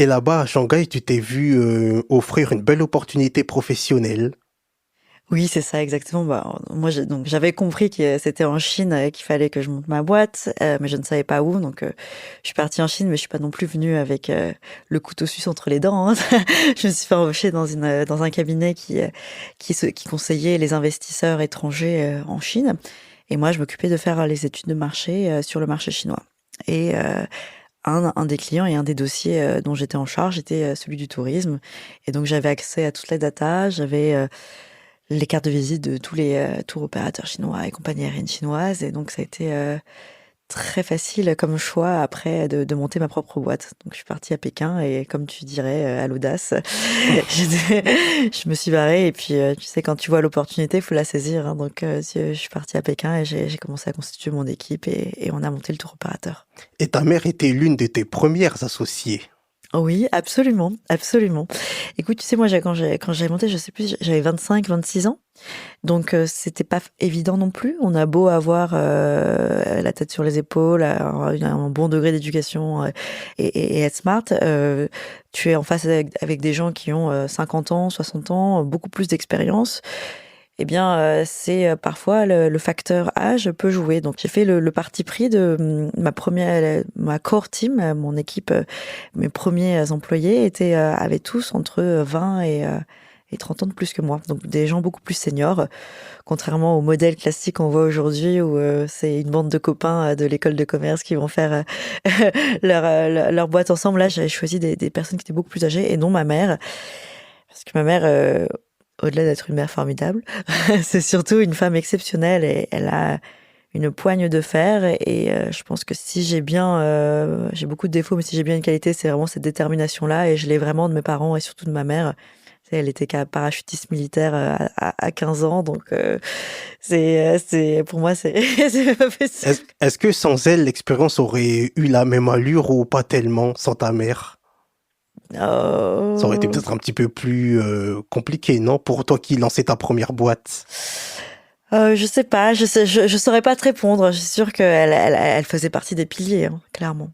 Et là-bas, à Shanghai, tu t'es vu offrir une belle opportunité professionnelle. Oui, c'est ça, exactement. Bah, moi, donc j'avais compris que c'était en Chine qu'il fallait que je monte ma boîte, mais je ne savais pas où. Donc, je suis partie en Chine, mais je suis pas non plus venue avec le couteau suisse entre les dents, hein. Je me suis fait embaucher dans un cabinet qui conseillait les investisseurs étrangers en Chine. Et moi, je m'occupais de faire les études de marché sur le marché chinois. Et un des clients et un des dossiers dont j'étais en charge était celui du tourisme. Et donc, j'avais accès à toutes les datas, j'avais les cartes de visite de tous les tours opérateurs chinois et compagnies aériennes chinoises. Et donc, ça a été très facile comme choix après de monter ma propre boîte. Donc, je suis partie à Pékin et comme tu dirais, à l'audace, je me suis barrée. Et puis, tu sais, quand tu vois l'opportunité, il faut la saisir, hein. Donc, je suis partie à Pékin et j'ai commencé à constituer mon équipe et on a monté le tour opérateur. Et ta mère était l'une de tes premières associées. Oui, absolument, absolument. Écoute, tu sais, moi, quand j'ai monté, je sais plus, j'avais 25, 26 ans. Donc, c'était pas évident non plus. On a beau avoir la tête sur les épaules, un bon degré d'éducation et être smart. Tu es en face avec des gens qui ont 50 ans, 60 ans, beaucoup plus d'expérience. Eh bien, c'est parfois le facteur âge peut jouer. Donc, j'ai fait le parti pris de ma core team, mon équipe, mes premiers employés avaient tous entre 20 et 30 ans de plus que moi. Donc, des gens beaucoup plus seniors, contrairement au modèle classique qu'on voit aujourd'hui où c'est une bande de copains de l'école de commerce qui vont faire leur boîte ensemble. Là, j'avais choisi des personnes qui étaient beaucoup plus âgées et non ma mère. Parce que ma mère, au-delà d'être une mère formidable, c'est surtout une femme exceptionnelle et elle a une poigne de fer. Et je pense que si j'ai beaucoup de défauts, mais si j'ai bien une qualité, c'est vraiment cette détermination-là. Et je l'ai vraiment de mes parents et surtout de ma mère. Tu sais, elle était parachutiste militaire à 15 ans, donc pour moi, c'est pas possible. Est-ce que sans elle, l'expérience aurait eu la même allure ou pas tellement sans ta mère? Ça aurait été Oh. peut-être un petit peu plus compliqué, non? Pour toi qui lançais ta première boîte. Je sais pas, je saurais pas te répondre. Je suis sûre qu'elle faisait partie des piliers, hein, clairement.